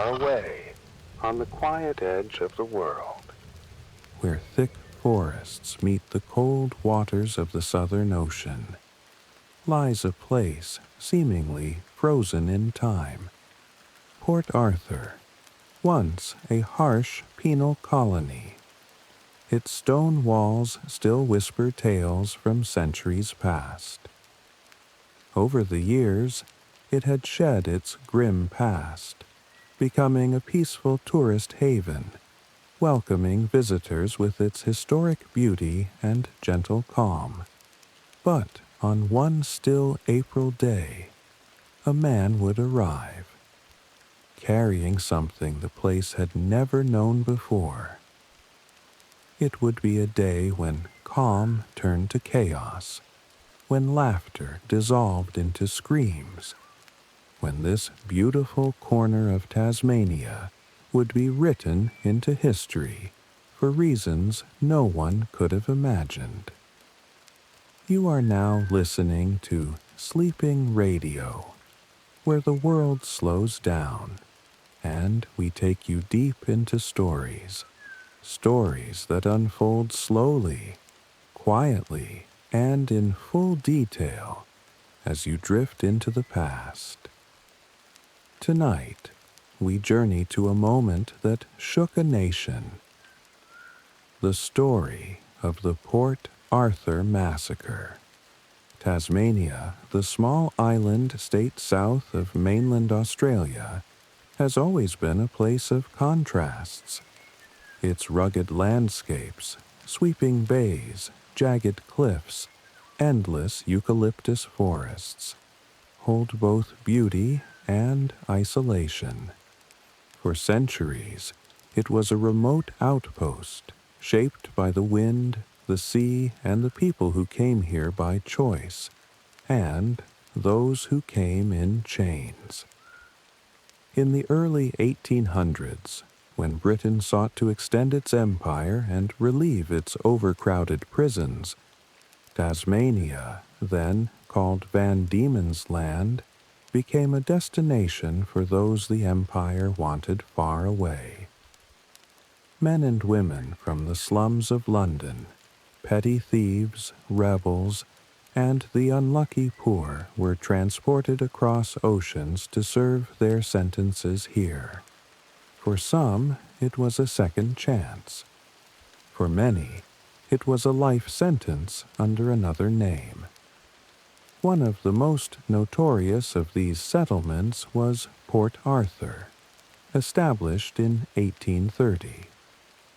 far away on the quiet edge of the world, where thick forests meet the cold waters of the Southern Ocean, lies a place seemingly frozen in time. Port Arthur, once a harsh penal colony. Its stone walls still whisper tales from centuries past. Over the years, it had shed its grim past, becoming a peaceful tourist haven, welcoming visitors with its historic beauty and gentle calm. But on one still April day, a man would arrive, carrying something the place had never known before. It would be a day when calm turned to chaos, when laughter dissolved into screams, when this beautiful corner of Tasmania would be written into history for reasons no one could have imagined. You are now listening to Sleeping Radio, where the world slows down and we take you deep into stories that unfold slowly, quietly, and in full detail as you drift into the past. Tonight, we journey to a moment that shook a nation. The story of the Port Arthur Massacre. Tasmania, the small island state south of mainland Australia, has always been a place of contrasts. Its rugged landscapes, sweeping bays, jagged cliffs, endless eucalyptus forests, hold both beauty and isolation. For centuries, it was a remote outpost, shaped by the wind, the sea, and the people who came here by choice, and those who came in chains. In the early 1800s, when Britain sought to extend its empire and relieve its overcrowded prisons, Tasmania, then called Van Diemen's Land, became a destination for those the empire wanted far away. Men and women from the slums of London, petty thieves, rebels, and the unlucky poor were transported across oceans to serve their sentences here. For some, it was a second chance. For many, it was a life sentence under another name. One of the most notorious of these settlements was Port Arthur, established in 1830.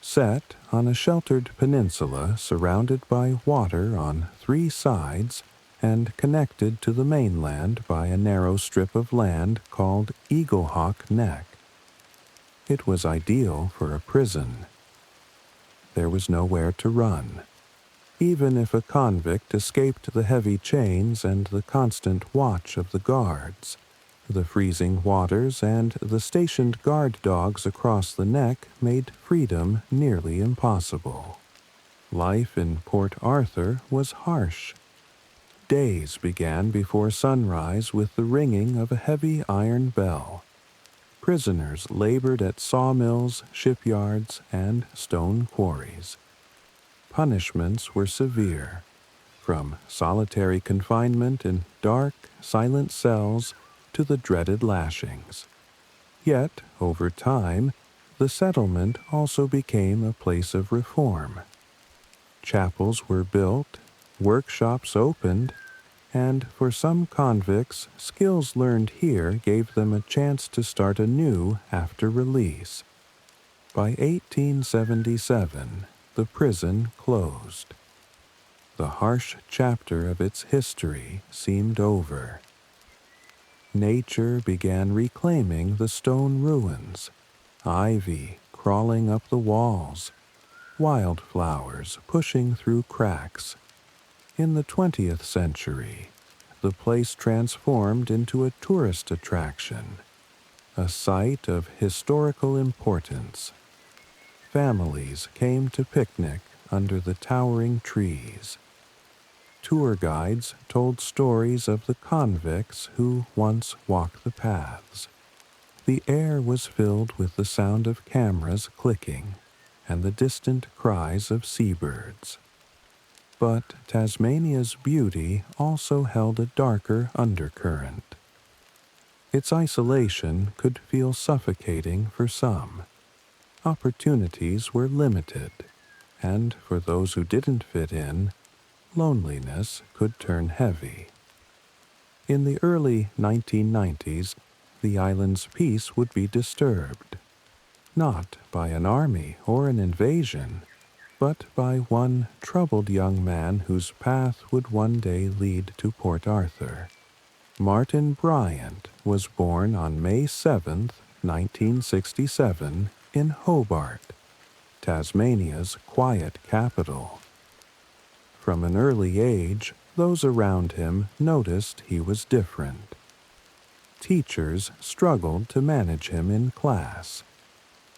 Set on a sheltered peninsula surrounded by water on three sides and connected to the mainland by a narrow strip of land called Eaglehawk Neck. It was ideal for a prison. There was nowhere to run. Even if a convict escaped the heavy chains and the constant watch of the guards, the freezing waters and the stationed guard dogs across the neck made freedom nearly impossible. Life in Port Arthur was harsh. Days began before sunrise with the ringing of a heavy iron bell. Prisoners labored at sawmills, shipyards, and stone quarries. Punishments were severe, from solitary confinement in dark, silent cells to the dreaded lashings. Yet, over time, the settlement also became a place of reform. Chapels were built, workshops opened, and for some convicts, skills learned here gave them a chance to start anew after release. By 1877, the prison closed. The harsh chapter of its history seemed over. Nature began reclaiming the stone ruins, ivy crawling up the walls, wildflowers pushing through cracks. In the 20th century, the place transformed into a tourist attraction, a site of historical importance. Families came to picnic under the towering trees. Tour guides told stories of the convicts who once walked the paths. The air was filled with the sound of cameras clicking and the distant cries of seabirds. But Tasmania's beauty also held a darker undercurrent. Its isolation could feel suffocating for some. Opportunities were limited, and for those who didn't fit in, loneliness could turn heavy. In the early 1990s, the island's peace would be disturbed, not by an army or an invasion, but by one troubled young man whose path would one day lead to Port Arthur. Martin Bryant was born on May 7, 1967, in Hobart, Tasmania's quiet capital. From an early age, those around him noticed he was different. Teachers struggled to manage him in class.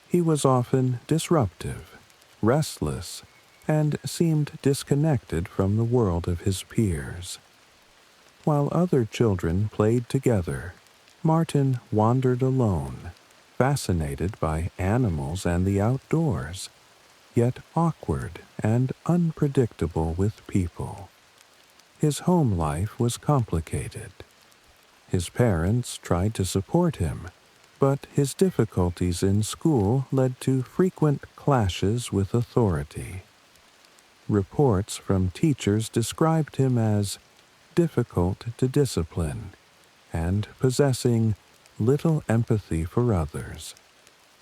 He was often disruptive, restless, and seemed disconnected from the world of his peers. While other children played together, Martin wandered alone, fascinated by animals and the outdoors, yet awkward and unpredictable with people. His home life was complicated. His parents tried to support him, but his difficulties in school led to frequent clashes with authority. Reports from teachers described him as difficult to discipline and possessing little empathy for others.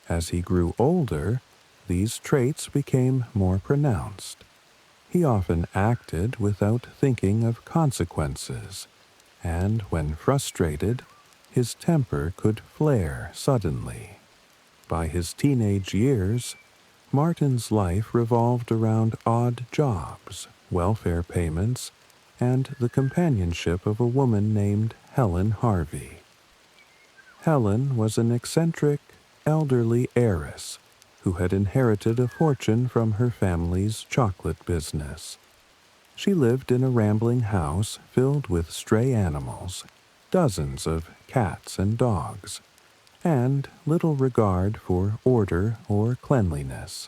As he grew older, these traits became more pronounced. He often acted without thinking of consequences, and when frustrated, his temper could flare suddenly. By his teenage years, Martin's life revolved around odd jobs, welfare payments, and the companionship of a woman named Helen Harvey. Helen was an eccentric, elderly heiress who had inherited a fortune from her family's chocolate business. She lived in a rambling house filled with stray animals, dozens of cats and dogs, and little regard for order or cleanliness.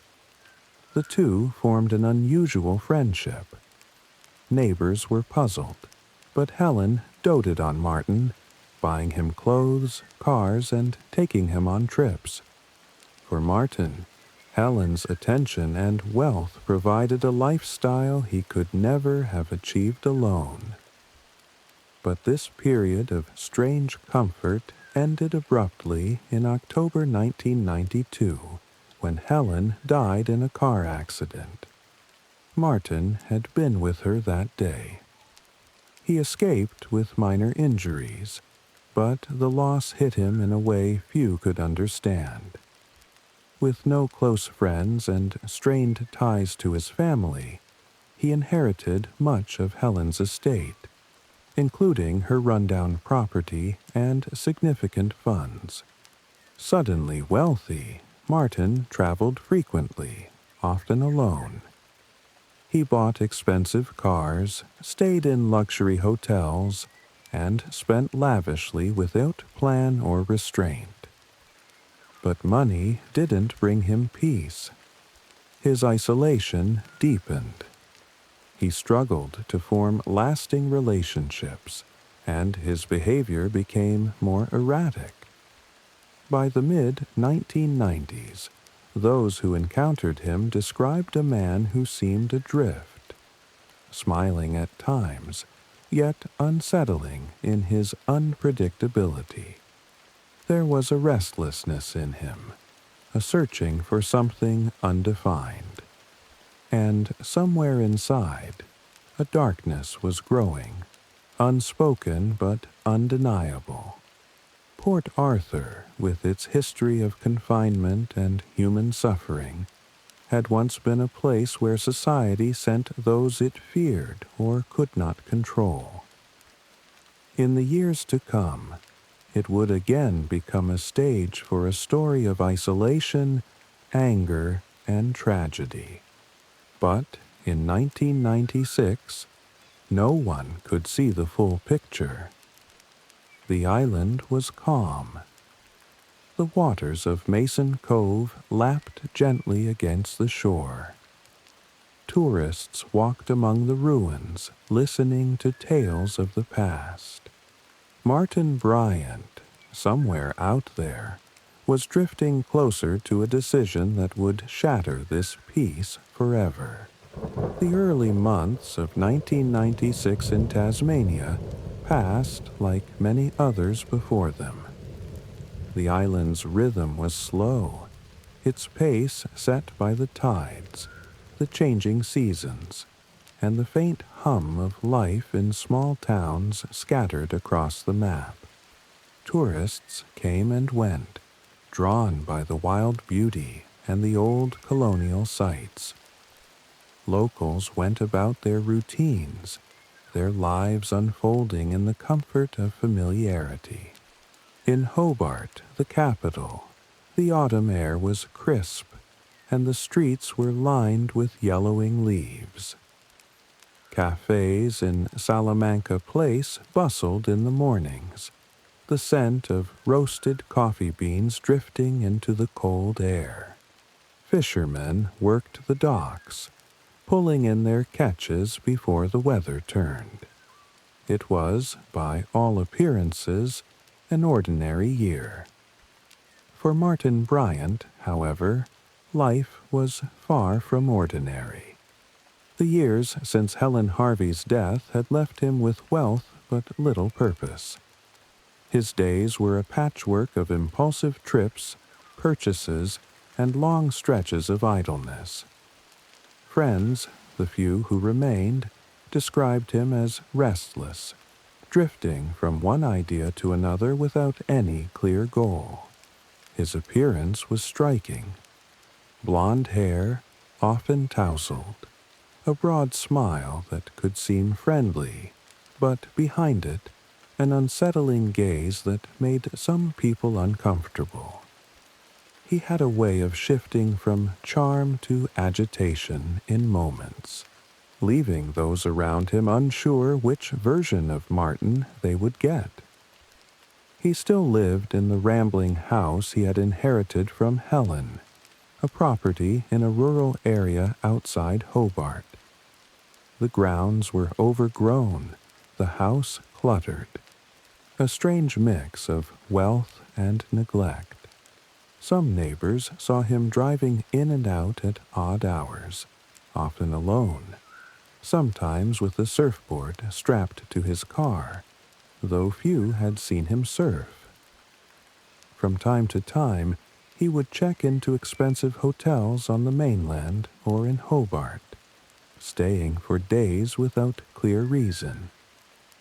The two formed an unusual friendship. Neighbors were puzzled, but Helen doted on Martin, buying him clothes, cars, and taking him on trips. For Martin, Helen's attention and wealth provided a lifestyle he could never have achieved alone. But this period of strange comfort ended abruptly in October 1992, when Helen died in a car accident. Martin had been with her that day. He escaped with minor injuries, but the loss hit him in a way few could understand. With no close friends and strained ties to his family, he inherited much of Helen's estate, including her rundown property and significant funds. Suddenly wealthy, Martin traveled frequently, often alone. He bought expensive cars, stayed in luxury hotels, and spent lavishly without plan or restraint. But money didn't bring him peace. His isolation deepened. He struggled to form lasting relationships, and his behavior became more erratic. By the mid-1990s, those who encountered him described a man who seemed adrift, smiling at times, yet unsettling in his unpredictability. There was a restlessness in him, a searching for something undefined. And somewhere inside, a darkness was growing, unspoken but undeniable. Port Arthur, with its history of confinement and human suffering, had once been a place where society sent those it feared or could not control. In the years to come, it would again become a stage for a story of isolation, anger, and tragedy. But in 1996, no one could see the full picture. The island was calm. The waters of Mason Cove lapped gently against the shore. Tourists walked among the ruins, listening to tales of the past. Martin Bryant, somewhere out there, was drifting closer to a decision that would shatter this peace forever. The early months of 1996 in Tasmania passed like many others before them. The island's rhythm was slow, its pace set by the tides, the changing seasons, and the faint hum of life in small towns scattered across the map. Tourists came and went, drawn by the wild beauty and the old colonial sites. Locals went about their routines, their lives unfolding in the comfort of familiarity. In Hobart, the capital, the autumn air was crisp, and the streets were lined with yellowing leaves. Cafes in Salamanca Place bustled in the mornings, the scent of roasted coffee beans drifting into the cold air. Fishermen worked the docks, pulling in their catches before the weather turned. It was, by all appearances, an ordinary year. For Martin Bryant, however, life was far from ordinary. The years since Helen Harvey's death had left him with wealth but little purpose. His days were a patchwork of impulsive trips, purchases, and long stretches of idleness. Friends, the few who remained, described him as restless, drifting from one idea to another without any clear goal. His appearance was striking. Blonde hair, often tousled, a broad smile that could seem friendly, but behind it, an unsettling gaze that made some people uncomfortable. He had a way of shifting from charm to agitation in moments, leaving those around him unsure which version of Martin they would get. He still lived in the rambling house he had inherited from Helen, a property in a rural area outside Hobart. The grounds were overgrown, the house cluttered, a strange mix of wealth and neglect. Some neighbors saw him driving in and out at odd hours, often alone, sometimes with a surfboard strapped to his car, though few had seen him surf. From time to time, he would check into expensive hotels on the mainland or in Hobart, staying for days without clear reason.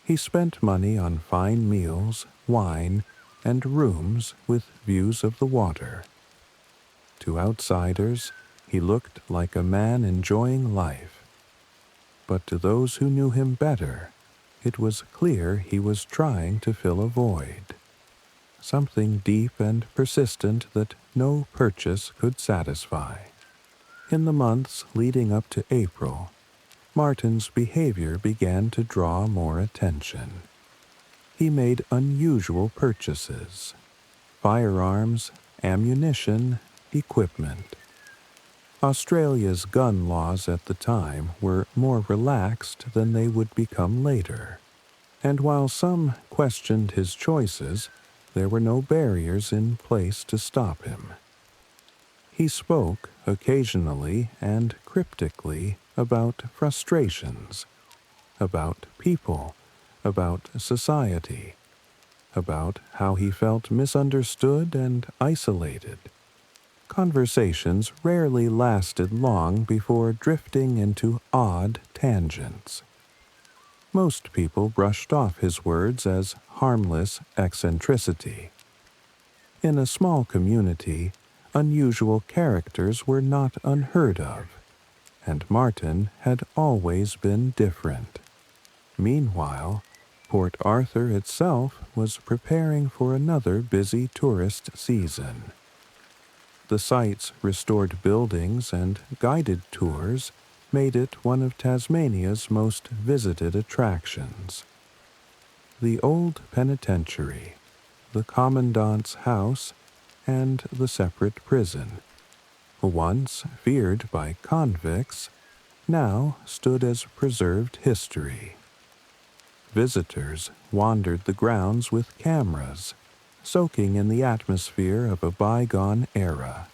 He spent money on fine meals, wine, and rooms with views of the water. To outsiders, he looked like a man enjoying life. But to those who knew him better, it was clear he was trying to fill a void, something deep and persistent that no purchase could satisfy. In the months leading up to April, Martin's behavior began to draw more attention. He made unusual purchases: firearms, ammunition, equipment. Australia's gun laws at the time were more relaxed than they would become later, and while some questioned his choices, there were no barriers in place to stop him. He spoke occasionally and cryptically about frustrations, about people, about society, about how he felt misunderstood and isolated. Conversations rarely lasted long before drifting into odd tangents. Most people brushed off his words as harmless eccentricity. In a small community, unusual characters were not unheard of, and Martin had always been different. Meanwhile, Port Arthur itself was preparing for another busy tourist season. The site's restored buildings and guided tours made it one of Tasmania's most visited attractions. The old penitentiary, the commandant's house, and the separate prison, once feared by convicts, now stood as preserved history. Visitors wandered the grounds with cameras, soaking in the atmosphere of a bygone era.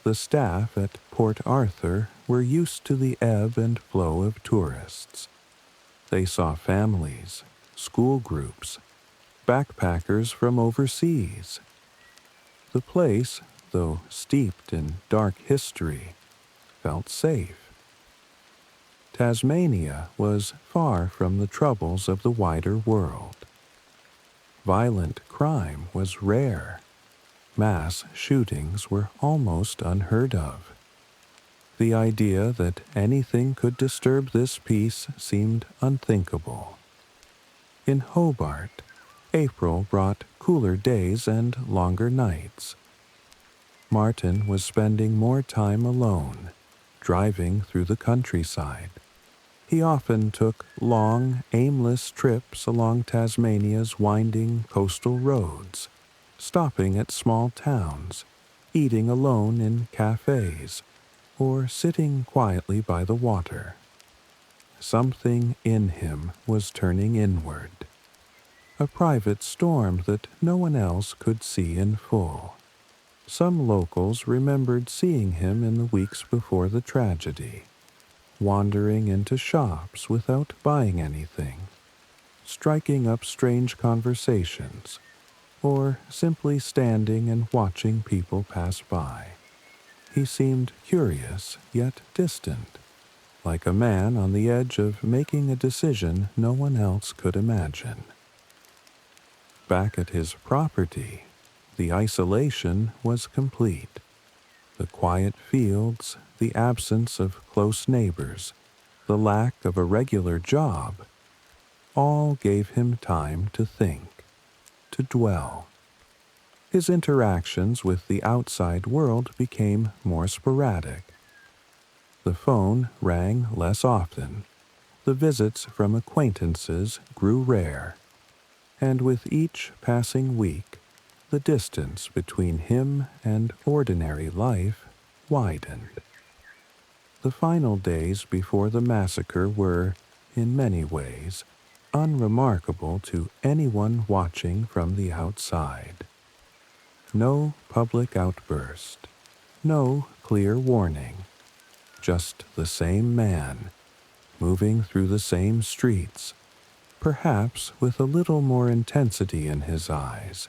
The staff at Port Arthur were used to the ebb and flow of tourists. They saw families, school groups, backpackers from overseas. The place, though steeped in dark history, felt safe. Tasmania was far from the troubles of the wider world. Violent crime was rare. Mass shootings were almost unheard of. The idea that anything could disturb this peace seemed unthinkable. In Hobart, April brought cooler days and longer nights. Martin was spending more time alone, driving through the countryside. He often took long, aimless trips along Tasmania's winding coastal roads, stopping at small towns, eating alone in cafes, or sitting quietly by the water. Something in him was turning inward, a private storm that no one else could see in full. Some locals remembered seeing him in the weeks before the tragedy, wandering into shops without buying anything, striking up strange conversations, or simply standing and watching people pass by. He seemed curious yet distant, like a man on the edge of making a decision no one else could imagine. Back at his property, the isolation was complete. The quiet fields, the absence of close neighbors, the lack of a regular job, all gave him time to think, to dwell. His interactions with the outside world became more sporadic. The phone rang less often, the visits from acquaintances grew rare, and with each passing week, the distance between him and ordinary life widened. The final days before the massacre were, in many ways, unremarkable to anyone watching from the outside. No public outburst, no clear warning, just the same man, moving through the same streets, perhaps with a little more intensity in his eyes,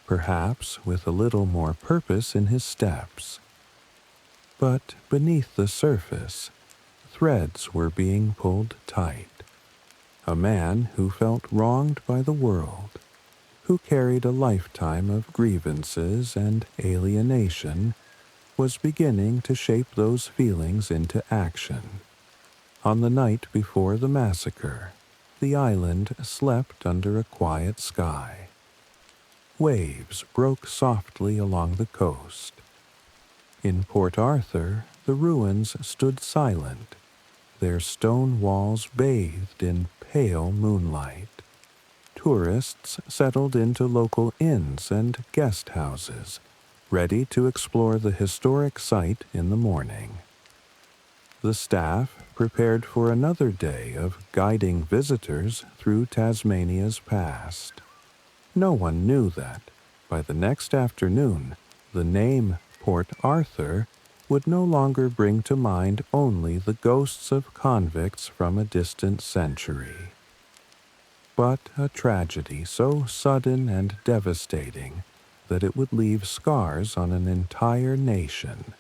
perhaps with a little more purpose in his steps. But beneath the surface, threads were being pulled tight. A man who felt wronged by the world, who carried a lifetime of grievances and alienation, was beginning to shape those feelings into action. On the night before the massacre, the island slept under a quiet sky. Waves broke softly along the coast. In Port Arthur, the ruins stood silent, their stone walls bathed in pale moonlight. Tourists settled into local inns and guest houses, ready to explore the historic site in the morning. The staff prepared for another day of guiding visitors through Tasmania's past. No one knew that, by the next afternoon, the name Port Arthur would no longer bring to mind only the ghosts of convicts from a distant century, but a tragedy so sudden and devastating that it would leave scars on an entire nation.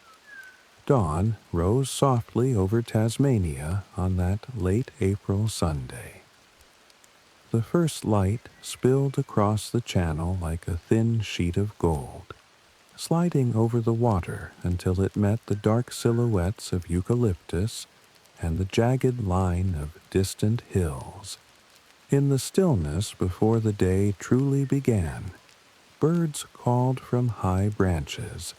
Dawn rose softly over Tasmania on that late April Sunday. The first light spilled across the channel like a thin sheet of gold, sliding over the water until it met the dark silhouettes of eucalyptus and the jagged line of distant hills. In the stillness before the day truly began, birds called from high branches,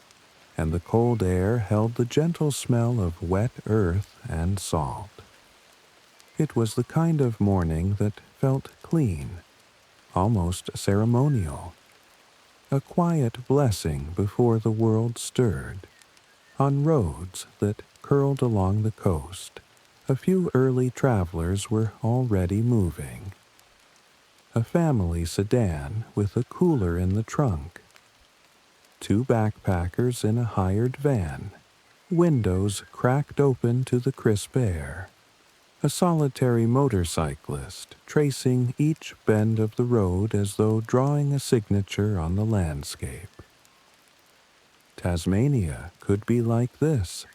and the cold air held the gentle smell of wet earth and salt. It was the kind of morning that felt clean, almost ceremonial. a quiet blessing before the world stirred. On roads that curled along the coast, a few early travelers were already moving. A family sedan with a cooler in the trunk. Two backpackers in a hired van, windows cracked open to the crisp air. A solitary motorcyclist tracing each bend of the road as though drawing a signature on the landscape. Tasmania could be like this.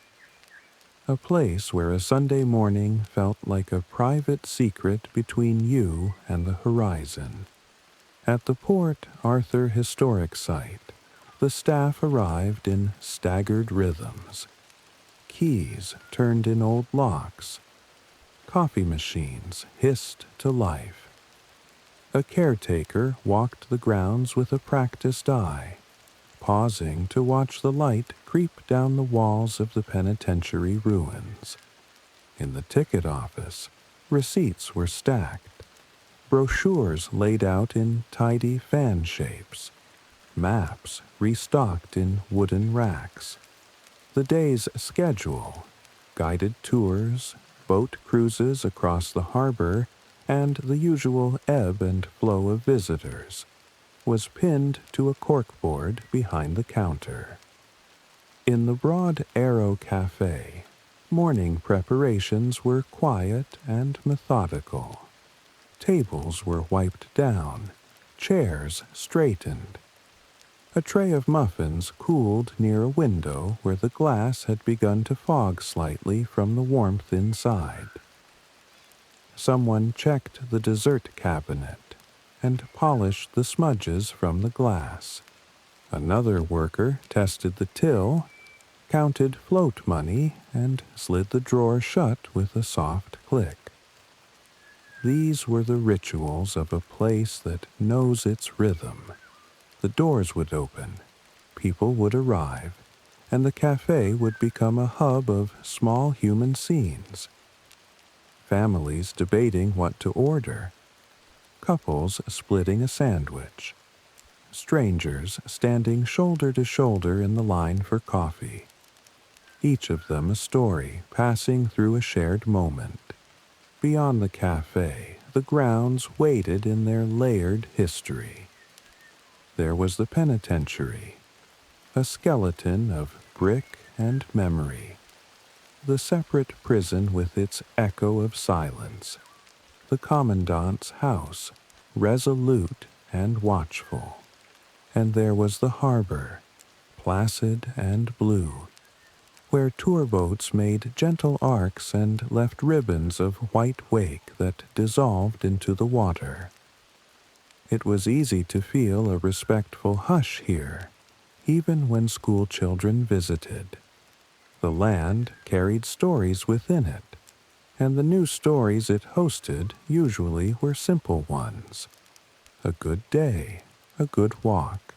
A place where a Sunday morning felt like a private secret between you and the horizon. At the Port Arthur Historic Site, the staff arrived in staggered rhythms. Keys turned in old locks. Coffee machines hissed to life. A caretaker walked the grounds with a practiced eye, pausing to watch the light creep down the walls of the penitentiary ruins. In the ticket office, receipts were stacked, brochures laid out in tidy fan shapes, maps restocked in wooden racks. The day's schedule, guided tours, boat cruises across the harbor, and the usual ebb and flow of visitors, was pinned to a corkboard behind the counter. In the Broad Arrow Cafe, morning preparations were quiet and methodical. Tables were wiped down, chairs straightened. A tray of muffins cooled near a window where the glass had begun to fog slightly from the warmth inside. Someone checked the dessert cabinet and polished the smudges from the glass. Another worker tested the till, counted float money, and slid the drawer shut with a soft click. These were the rituals of a place that knows its rhythm. The doors would open, people would arrive, and the cafe would become a hub of small human scenes. Families debating what to order, couples splitting a sandwich, strangers standing shoulder to shoulder in the line for coffee, each of them a story passing through a shared moment. Beyond the cafe, the grounds waited in their layered history. There was the penitentiary, a skeleton of brick and memory, the separate prison with its echo of silence, the commandant's house, resolute and watchful. And there was the harbor, placid and blue, where tour boats made gentle arcs and left ribbons of white wake that dissolved into the water. It was easy to feel a respectful hush here, even when school children visited. The land carried stories within it, and the new stories it hosted usually were simple ones. A good day, a good walk,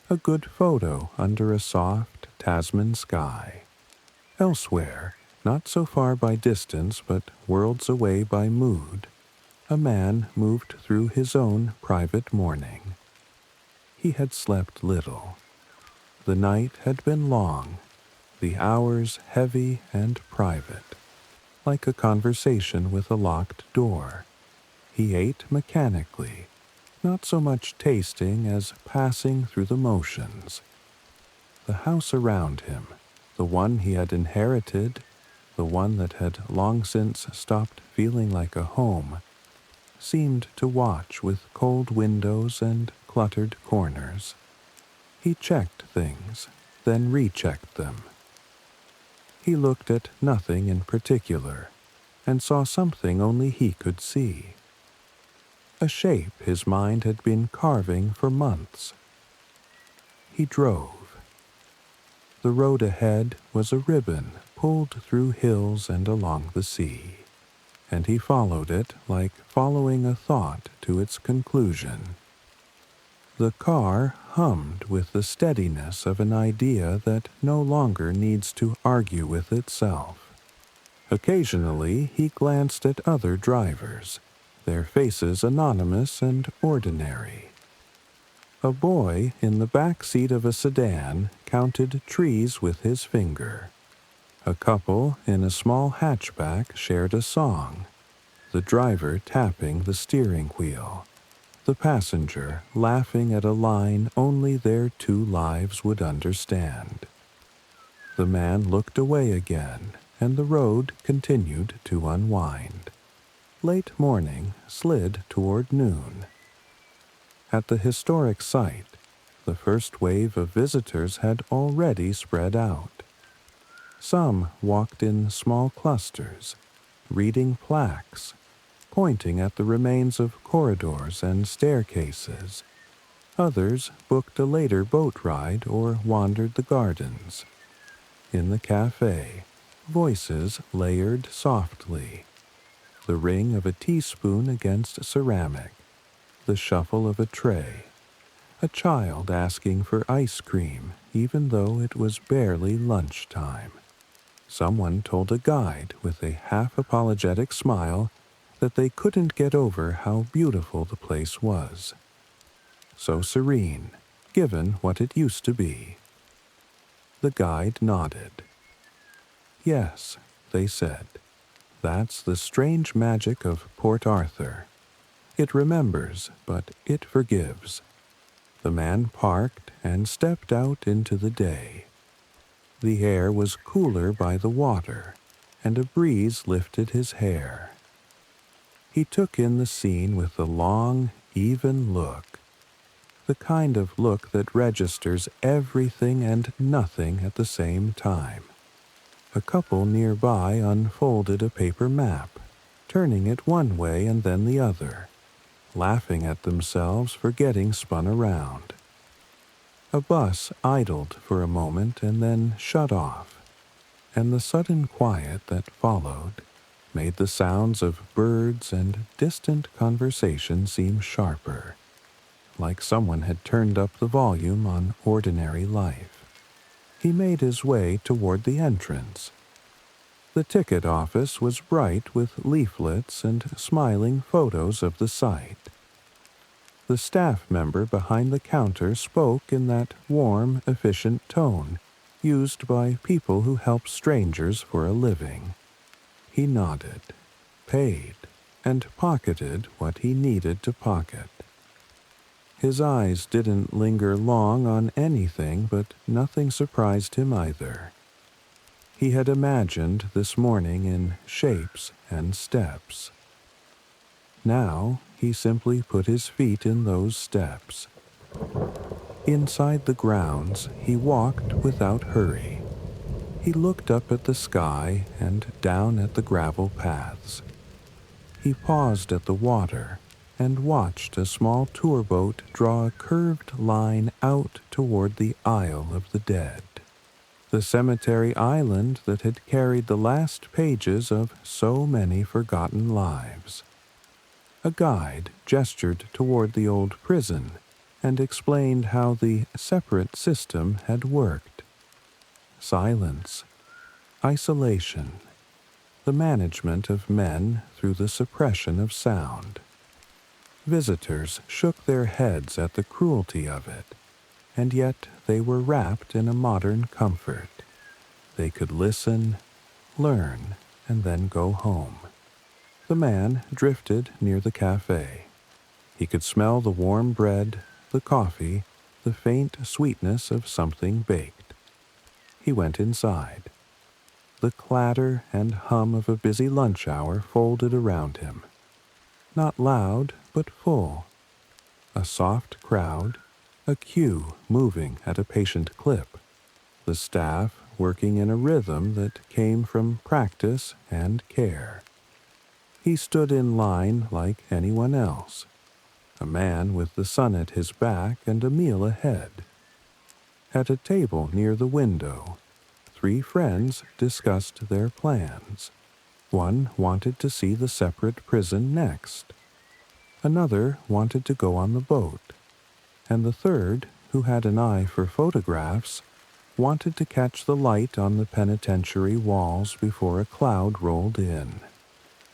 a good photo under a soft Tasman sky. Elsewhere, not so far by distance but worlds away by mood, a man moved through his own private morning. He had slept little. The night had been long, the hours heavy and private, like a conversation with a locked door. He ate mechanically, not so much tasting as passing through the motions. The house around him, the one he had inherited, the one that had long since stopped feeling like a home, seemed to watch with cold windows and cluttered corners. He checked things, then rechecked them. He looked at nothing in particular, and saw something only he could see. A shape his mind had been carving for months. He drove. The road ahead was a ribbon pulled through hills and along the sea, and he followed it like following a thought to its conclusion. The car hummed with the steadiness of an idea that no longer needs to argue with itself. Occasionally he glanced at other drivers, their faces anonymous and ordinary. A boy in the back seat of a sedan counted trees with his finger. A couple in a small hatchback shared a song, the driver tapping the steering wheel, the passenger laughing at a line only their two lives would understand. The man looked away again, and the road continued to unwind. Late morning slid toward noon. At the historic site, the first wave of visitors had already spread out. Some walked in small clusters, reading plaques, pointing at the remains of corridors and staircases. Others booked a later boat ride or wandered the gardens. In the cafe, voices layered softly. The ring of a teaspoon against ceramic, the shuffle of a tray, a child asking for ice cream even though it was barely lunchtime. Someone told a guide with a half-apologetic smile that they couldn't get over how beautiful the place was. So serene, given what it used to be. The guide nodded. Yes, they said. That's the strange magic of Port Arthur. It remembers, but it forgives. The man parked and stepped out into the day. The air was cooler by the water, and a breeze lifted his hair. He took in the scene with a long, even look, the kind of look that registers everything and nothing at the same time. A couple nearby unfolded a paper map, turning it one way and then the other, laughing at themselves for getting spun around. A bus idled for a moment and then shut off, and the sudden quiet that followed made the sounds of birds and distant conversation seem sharper, like someone had turned up the volume on ordinary life. He made his way toward the entrance. The ticket office was bright with leaflets and smiling photos of the site. The staff member behind the counter spoke in that warm, efficient tone used by people who help strangers for a living. He nodded, paid, and pocketed what he needed to pocket. His eyes didn't linger long on anything, but nothing surprised him either. He had imagined this morning in shapes and steps. Now he simply put his feet in those steps. Inside the grounds, he walked without hurry. He looked up at the sky and down at the gravel paths. He paused at the water and watched a small tour boat draw a curved line out toward the Isle of the Dead, the cemetery island that had carried the last pages of so many forgotten lives. A guide gestured toward the old prison and explained how the separate system had worked. Silence, isolation, the management of men through the suppression of sound. Visitors shook their heads at the cruelty of it, and yet they were wrapped in a modern comfort. They could listen, learn, and then go home. The man drifted near the cafe. He could smell the warm bread, the coffee, the faint sweetness of something baked. He went inside. The clatter and hum of a busy lunch hour folded around him. Not loud, but full. A soft crowd, a queue moving at a patient clip. The staff working in a rhythm that came from practice and care. He stood in line like anyone else, a man with the sun at his back and a meal ahead. At a table near the window, 3 friends discussed their plans. One wanted to see the separate prison next. Another wanted to go on the boat. And the third, who had an eye for photographs, wanted to catch the light on the penitentiary walls before a cloud rolled in.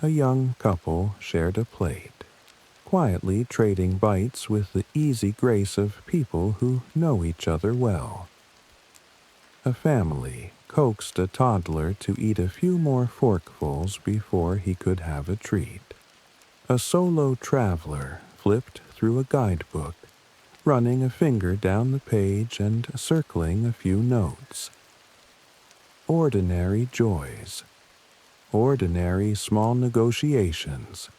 A young couple shared a plate. quietly trading bites with the easy grace of people who know each other well. A family coaxed a toddler to eat a few more forkfuls before he could have a treat. A solo traveler flipped through a guidebook, running a finger down the page and circling a few notes. Ordinary joys, ordinary small negotiations,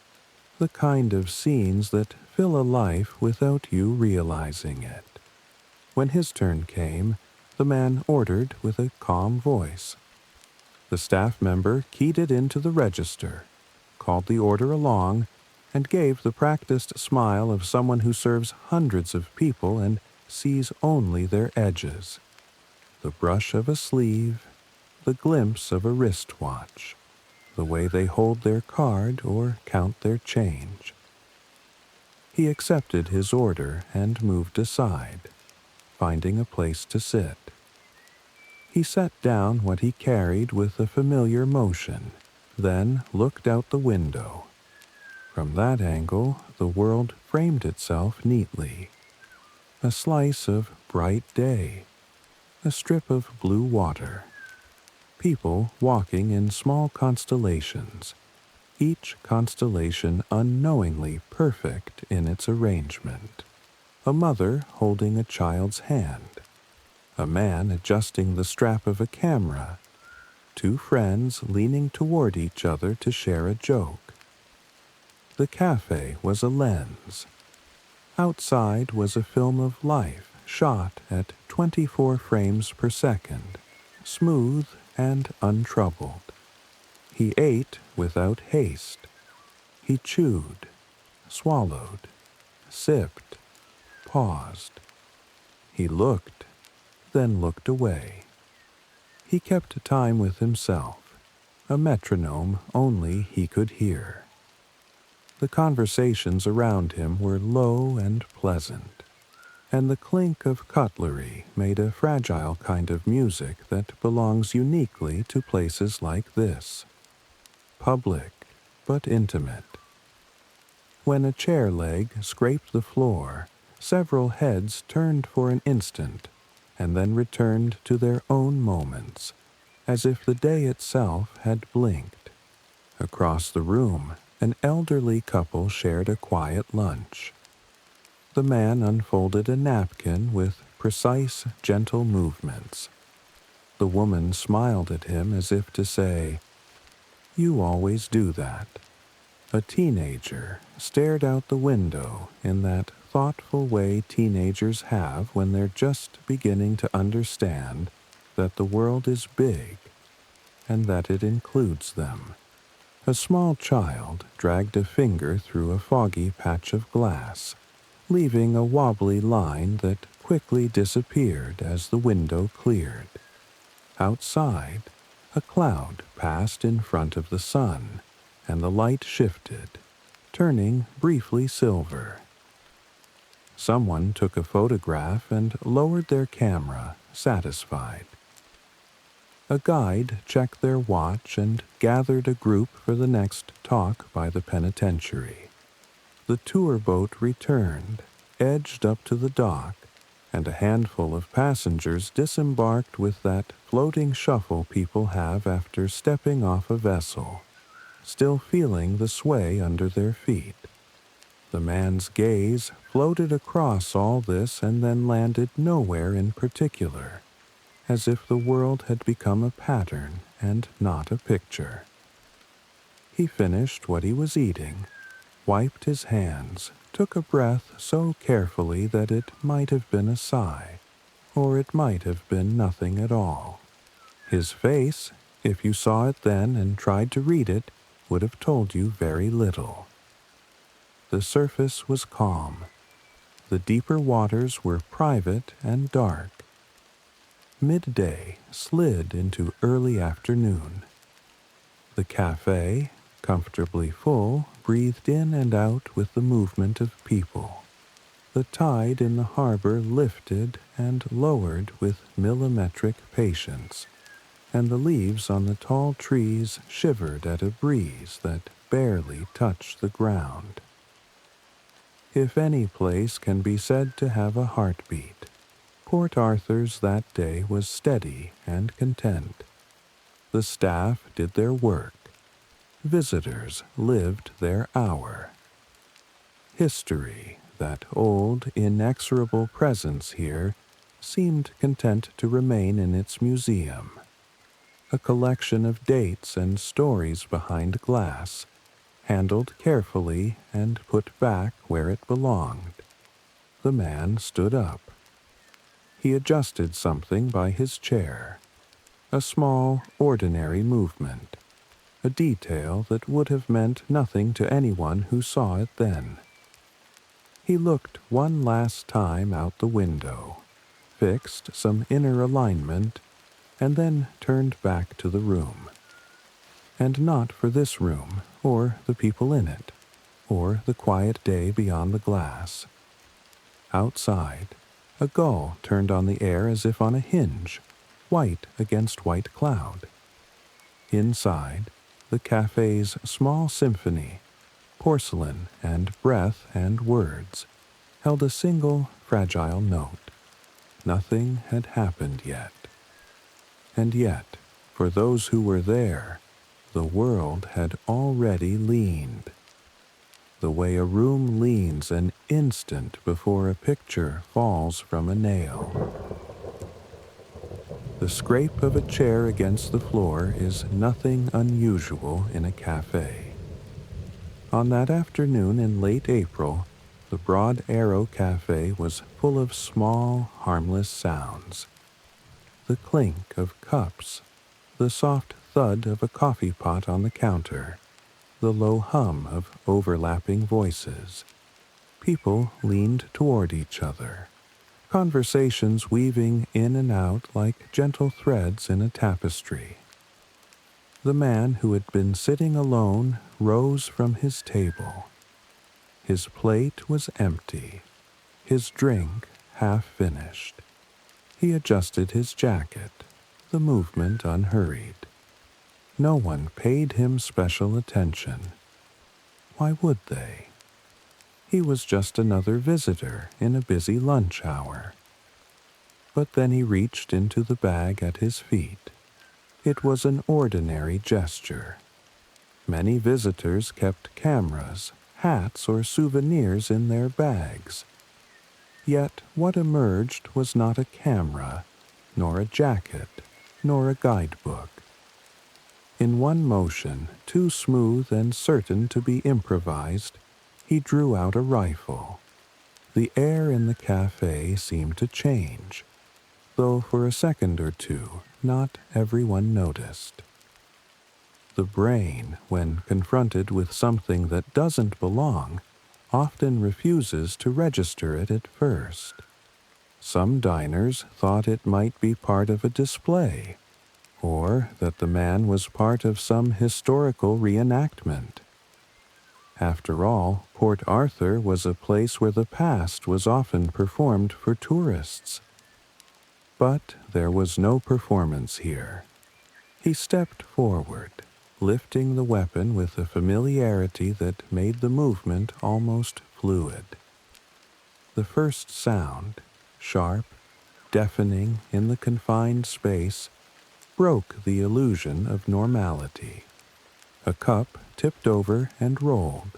the kind of scenes that fill a life without you realizing it. When his turn came, the man ordered with a calm voice. The staff member keyed it into the register, called the order along, and gave the practiced smile of someone who serves hundreds of people and sees only their edges. The brush of a sleeve, the glimpse of a wristwatch, the way they hold their card or count their change. He accepted his order and moved aside, finding a place to sit. He set down what he carried with a familiar motion, then looked out the window. From that angle, the world framed itself neatly. A slice of bright day, a strip of blue water, people walking in small constellations, each constellation unknowingly perfect in its arrangement. A mother holding a child's hand, a man adjusting the strap of a camera, two friends leaning toward each other to share a joke. The cafe was a lens. Outside was a film of life shot at 24 frames per second, smooth and untroubled. He ate without haste. He chewed, swallowed, sipped, paused. He looked, then looked away. He kept time with himself, a metronome only he could hear. The conversations around him were low and pleasant, and the clink of cutlery made a fragile kind of music that belongs uniquely to places like this. Public, but intimate. When a chair leg scraped the floor, several heads turned for an instant, and then returned to their own moments, as if the day itself had blinked. Across the room, an elderly couple shared a quiet lunch. The man unfolded a napkin with precise, gentle movements. The woman smiled at him as if to say, "You always do that." A teenager stared out the window in that thoughtful way teenagers have when they're just beginning to understand that the world is big and that it includes them. A small child dragged a finger through a foggy patch of glass, leaving a wobbly line that quickly disappeared as the window cleared. Outside, a cloud passed in front of the sun, and the light shifted, turning briefly silver. Someone took a photograph and lowered their camera, satisfied. A guide checked their watch and gathered a group for the next talk by the penitentiary. The tour boat returned, edged up to the dock, and a handful of passengers disembarked with that floating shuffle people have after stepping off a vessel, still feeling the sway under their feet. The man's gaze floated across all this and then landed nowhere in particular, as if the world had become a pattern and not a picture. He finished what he was eating, wiped his hands, took a breath so carefully that it might have been a sigh, or it might have been nothing at all. His face, if you saw it then and tried to read it, would have told you very little. The surface was calm. The deeper waters were private and dark. Midday slid into early afternoon. The cafe, comfortably full, breathed in and out with the movement of people. The tide in the harbor lifted and lowered with millimetric patience, and the leaves on the tall trees shivered at a breeze that barely touched the ground. If any place can be said to have a heartbeat, Port Arthur's that day was steady and content. The staff did their work. Visitors lived their hour. History, that old, inexorable presence here, seemed content to remain in its museum, a collection of dates and stories behind glass, handled carefully and put back where it belonged. The man stood up. He adjusted something by his chair, a small, ordinary movement, a detail that would have meant nothing to anyone who saw it then. He looked one last time out the window, fixed some inner alignment, and then turned back to the room. And not for this room, or the people in it, or the quiet day beyond the glass. Outside, a gull turned on the air as if on a hinge, white against white cloud. Inside, the cafe's small symphony, porcelain and breath and words, held a single fragile note. Nothing had happened yet. And yet, for those who were there, the world had already leaned. The way a room leans an instant before a picture falls from a nail. The scrape of a chair against the floor is nothing unusual in a cafe. On that afternoon in late April, the Broad Arrow Cafe was full of small, harmless sounds. The clink of cups, the soft thud of a coffee pot on the counter, the low hum of overlapping voices. People leaned toward each other, conversations weaving in and out like gentle threads in a tapestry. The man who had been sitting alone rose from his table. His plate was empty, his drink half finished. He adjusted his jacket, the movement unhurried. No one paid him special attention. Why would they? He was just another visitor in a busy lunch hour. But then he reached into the bag at his feet. It was an ordinary gesture. Many visitors kept cameras, hats, or souvenirs in their bags. Yet what emerged was not a camera, nor a jacket, nor a guidebook. In one motion, too smooth and certain to be improvised, he drew out a rifle. The air in the cafe seemed to change, though for a second or two not everyone noticed. The brain, when confronted with something that doesn't belong, often refuses to register it at first. Some diners thought it might be part of a display, or that the man was part of some historical reenactment. After all, Port Arthur was a place where the past was often performed for tourists. But there was no performance here. He stepped forward, lifting the weapon with a familiarity that made the movement almost fluid. The first sound, sharp, deafening in the confined space, broke the illusion of normality. A cup tipped over and rolled,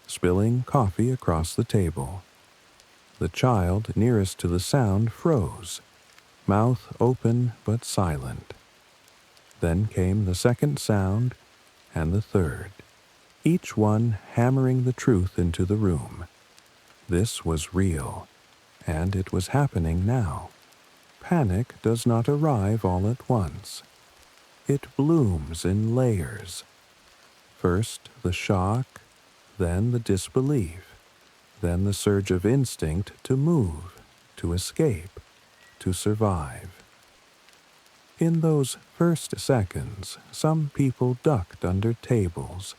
spilling coffee across the table. The child nearest to the sound froze, mouth open but silent. Then came the second sound and the third, each one hammering the truth into the room. This was real, and it was happening now. Panic does not arrive all at once. It blooms in layers. First the shock, then the disbelief, then the surge of instinct to move, to escape, to survive. In those first seconds, some people ducked under tables.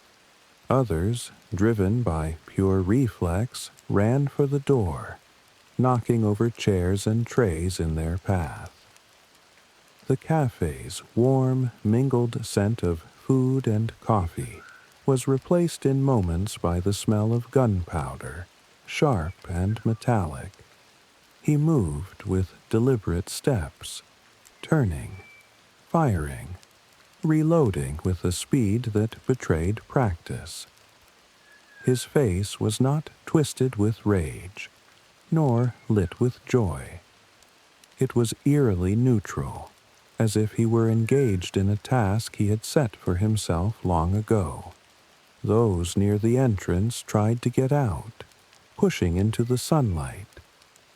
Others, driven by pure reflex, ran for the door, knocking over chairs and trays in their path. The cafe's warm, mingled scent of food and coffee was replaced in moments by the smell of gunpowder sharp and metallic. He moved with deliberate steps, turning, firing, reloading with a speed that betrayed practice. His face was not twisted with rage, nor lit with joy. It was eerily neutral, as if he were engaged in a task he had set for himself long ago. Those near the entrance tried to get out, pushing into the sunlight,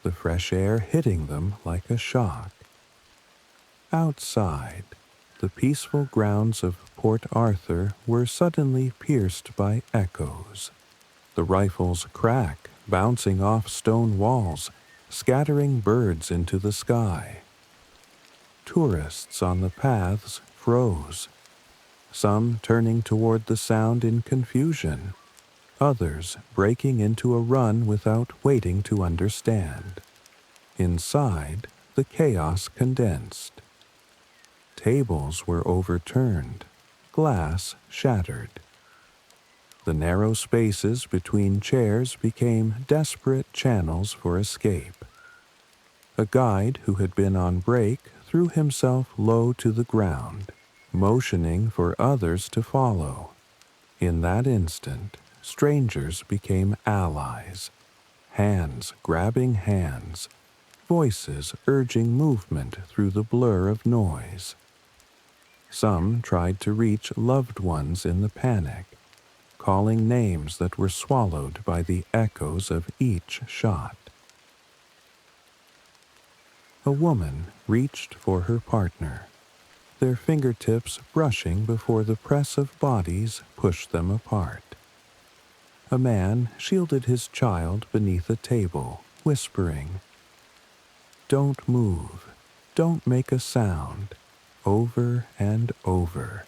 the fresh air hitting them like a shock. Outside, the peaceful grounds of Port Arthur were suddenly pierced by echoes. The rifles crack, bouncing off stone walls, scattering birds into the sky. Tourists on the paths froze, some turning toward the sound in confusion, others breaking into a run without waiting to understand. Inside, the chaos condensed. Tables were overturned, glass shattered. The narrow spaces between chairs became desperate channels for escape. A guide who had been on break threw himself low to the ground, motioning for others to follow. In that instant, strangers became allies, hands grabbing hands, voices urging movement through the blur of noise. Some tried to reach loved ones in the panic, calling names that were swallowed by the echoes of each shot. A woman reached for her partner, their fingertips brushing before the press of bodies pushed them apart. A man shielded his child beneath a table, whispering, "Don't move, don't make a sound," over and over,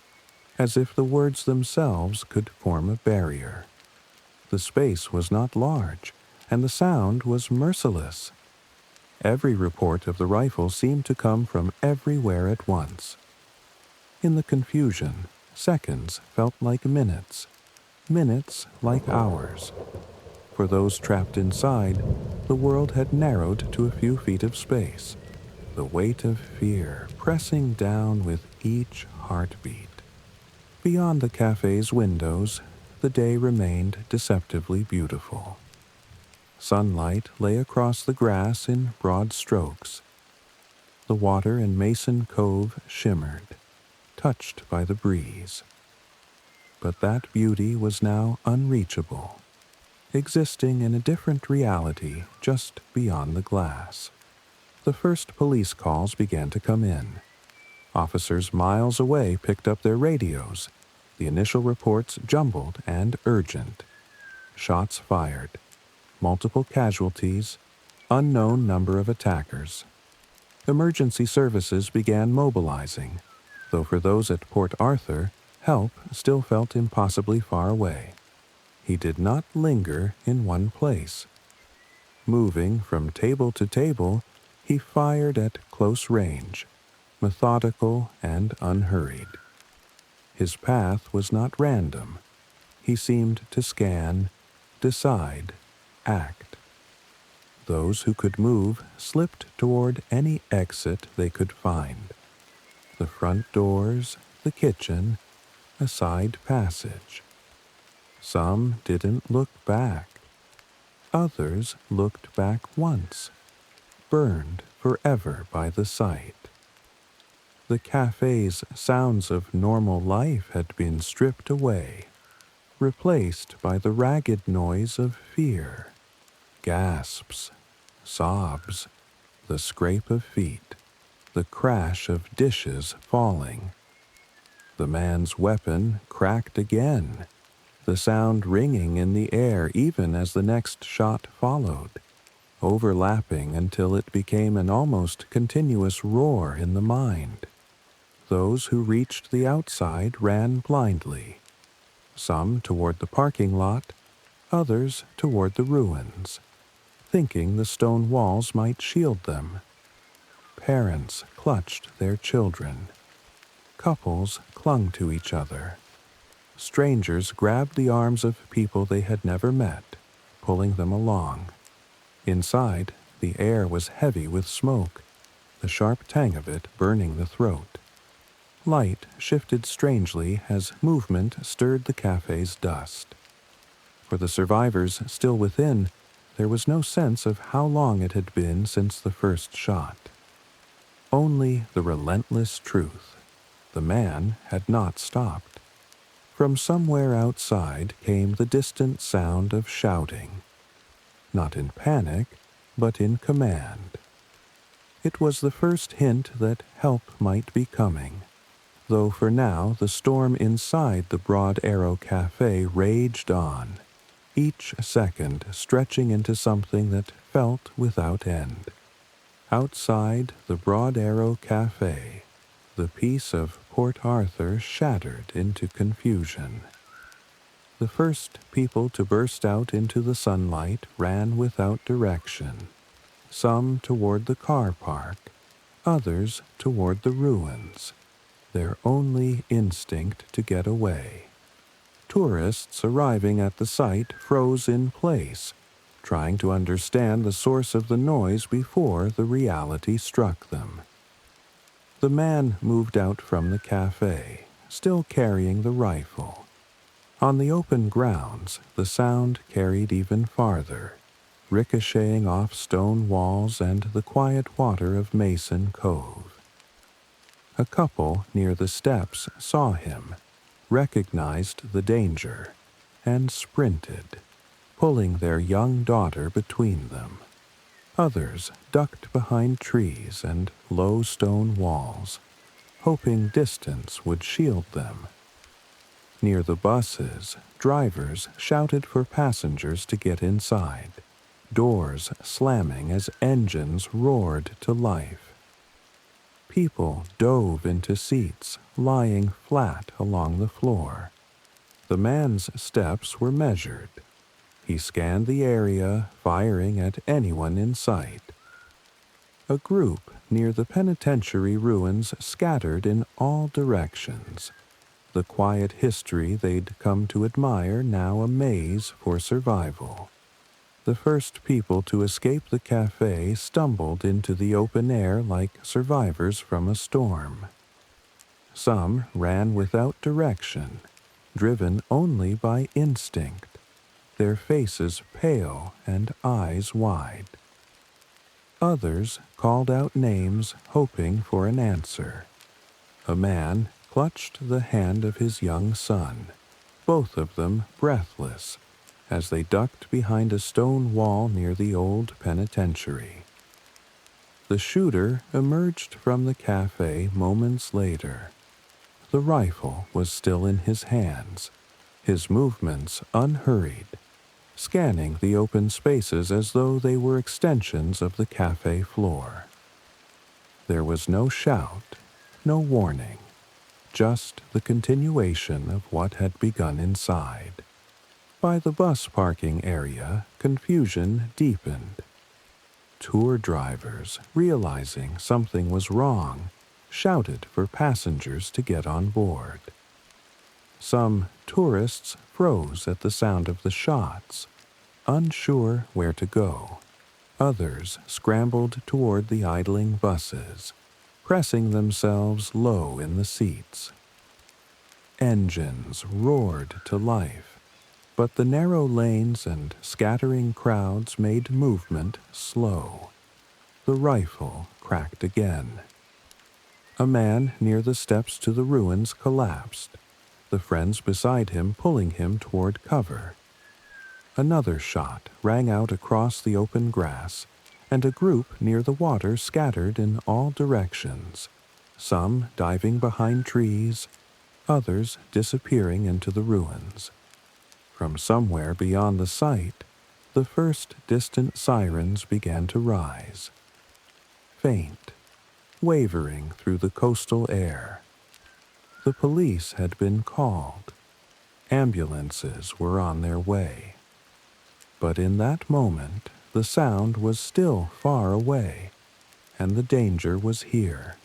as if the words themselves could form a barrier. The space was not large, and the sound was merciless. Every report of the rifle seemed to come from everywhere at once. In the confusion, seconds felt like minutes, minutes like hours. For those trapped inside, the world had narrowed to a few feet of space, the weight of fear pressing down with each heartbeat. Beyond the cafe's windows, the day remained deceptively beautiful. Sunlight lay across the grass in broad strokes. The water in Mason Cove shimmered, touched by the breeze. But that beauty was now unreachable, existing in a different reality just beyond the glass. The first police calls began to come in. Officers miles away picked up their radios, the initial reports jumbled and urgent. Shots fired, multiple casualties, unknown number of attackers. Emergency services began mobilizing, though for those at Port Arthur, help still felt impossibly far away. He did not linger in one place. Moving from table to table, he fired at close range, methodical and unhurried. His path was not random. He seemed to scan, decide, act. Those who could move slipped toward any exit they could find. The front doors, the kitchen, a side passage. Some didn't look back. Others looked back once, burned forever by the sight. The cafe's sounds of normal life had been stripped away, replaced by the ragged noise of fear. Gasps, sobs, the scrape of feet, the crash of dishes falling. The man's weapon cracked again, the sound ringing in the air even as the next shot followed, overlapping until it became an almost continuous roar in the mind. Those who reached the outside ran blindly, some toward the parking lot, others toward the ruins, thinking the stone walls might shield them. Parents clutched their children. Couples clung to each other. Strangers grabbed the arms of people they had never met, pulling them along. Inside, the air was heavy with smoke, the sharp tang of it burning the throat. Light shifted strangely as movement stirred the cafe's dust. For the survivors still within, there was no sense of how long it had been since the first shot. Only the relentless truth. The man had not stopped. From somewhere outside came the distant sound of shouting. Not in panic, but in command. It was the first hint that help might be coming, though for now the storm inside the Broad Arrow Cafe raged on, each second stretching into something that felt without end. Outside the Broad Arrow Cafe, the peace of Port Arthur shattered into confusion. The first people to burst out into the sunlight ran without direction, some toward the car park, others toward the ruins, their only instinct to get away. Tourists arriving at the site froze in place, trying to understand the source of the noise before the reality struck them. The man moved out from the cafe, still carrying the rifle. On the open grounds, the sound carried even farther, ricocheting off stone walls and the quiet water of Mason Cove. A couple near the steps saw him, recognized the danger, and sprinted, pulling their young daughter between them. Others ducked behind trees and low stone walls, hoping distance would shield them. Near the buses, drivers shouted for passengers to get inside, doors slamming as engines roared to life. People dove into seats, lying flat along the floor. The man's steps were measured. He scanned the area, firing at anyone in sight. A group near the penitentiary ruins scattered in all directions, the quiet history they'd come to admire now a maze for survival. The first people to escape the cafe stumbled into the open air like survivors from a storm. Some ran without direction, driven only by instinct, their faces pale and eyes wide. Others called out names hoping for an answer. A man clutched the hand of his young son, both of them breathless, as they ducked behind a stone wall near the old penitentiary. The shooter emerged from the cafe moments later. The rifle was still in his hands, his movements unhurried, scanning the open spaces as though they were extensions of the cafe floor. There was no shout, no warning, just the continuation of what had begun inside. By the bus parking area, confusion deepened. Tour drivers, realizing something was wrong, shouted for passengers to get on board. Some tourists froze at the sound of the shots, unsure where to go. Others scrambled toward the idling buses, pressing themselves low in the seats. Engines roared to life, but the narrow lanes and scattering crowds made movement slow. The rifle cracked again. A man near the steps to the ruins collapsed, the friends beside him pulling him toward cover. Another shot rang out across the open grass, and a group near the water scattered in all directions, some diving behind trees, others disappearing into the ruins. From somewhere beyond the site, the first distant sirens began to rise. Faint, wavering through the coastal air. The police had been called. Ambulances were on their way. But in that moment, the sound was still far away, and the danger was here.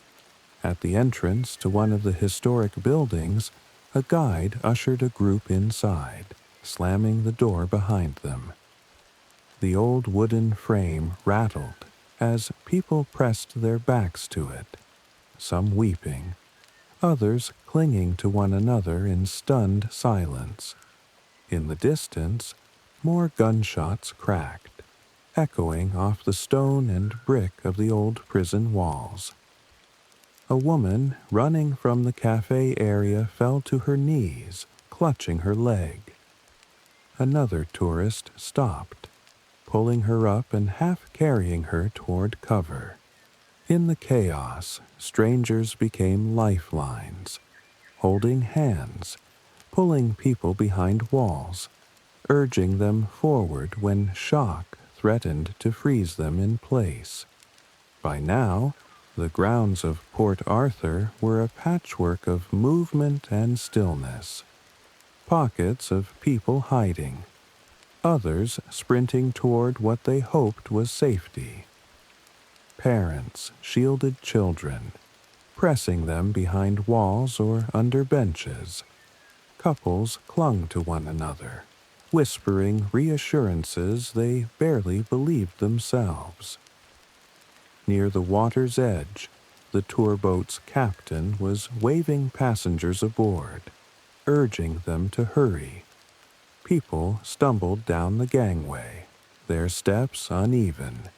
At the entrance to one of the historic buildings, a guide ushered a group inside, slamming the door behind them. The old wooden frame rattled as people pressed their backs to it, some weeping, others clinging to one another in stunned silence. In the distance, more gunshots cracked, echoing off the stone and brick of the old prison walls. A woman running from the cafe area fell to her knees, clutching her leg. Another tourist stopped, pulling her up and half carrying her toward cover. In the chaos, strangers became lifelines, holding hands, pulling people behind walls, urging them forward when shock threatened to freeze them in place. By now, the grounds of Port Arthur were a patchwork of movement and stillness. Pockets of people hiding, others sprinting toward what they hoped was safety. Parents shielded children, pressing them behind walls or under benches. Couples clung to one another, whispering reassurances they barely believed themselves. Near the water's edge, the tour boat's captain was waving passengers aboard, urging them to hurry. People stumbled down the gangway, their steps uneven,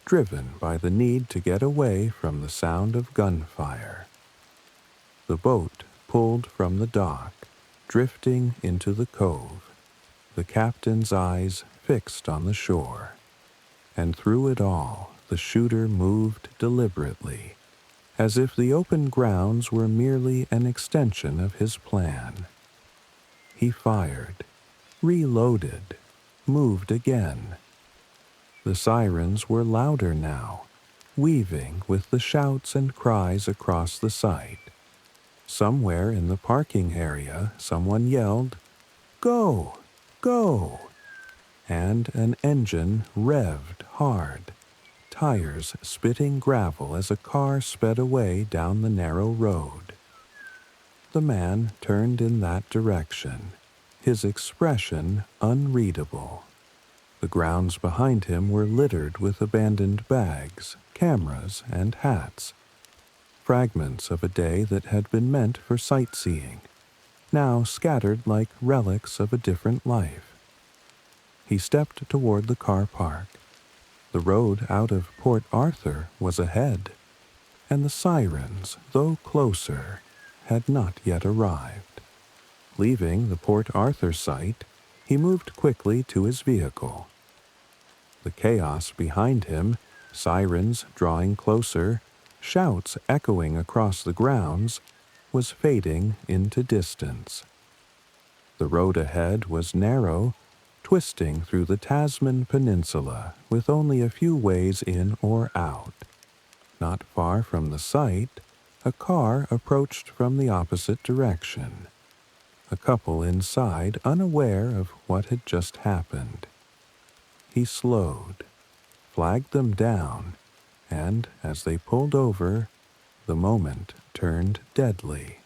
driven by the need to get away from the sound of gunfire. The boat pulled from the dock, drifting into the cove, the captain's eyes fixed on the shore. And through it all, the shooter moved deliberately, as if the open grounds were merely an extension of his plan. He fired, reloaded, moved again. The sirens were louder now, weaving with the shouts and cries across the site. Somewhere in the parking area, someone yelled, "Go! Go!" And an engine revved hard, tires spitting gravel as a car sped away down the narrow road. The man turned in that direction, his expression unreadable. The grounds behind him were littered with abandoned bags, cameras, and hats. Fragments of a day that had been meant for sightseeing, now scattered like relics of a different life. He stepped toward the car park. The road out of Port Arthur was ahead, and the sirens, though closer, had not yet arrived. Leaving the Port Arthur site, he moved quickly to his vehicle. The chaos behind him, sirens drawing closer, shouts echoing across the grounds, was fading into distance. The road ahead was narrow, twisting through the Tasman Peninsula with only a few ways in or out. Not far from the site, a car approached from the opposite direction. A couple inside, unaware of what had just happened. He slowed, flagged them down, and as they pulled over, the moment turned deadly.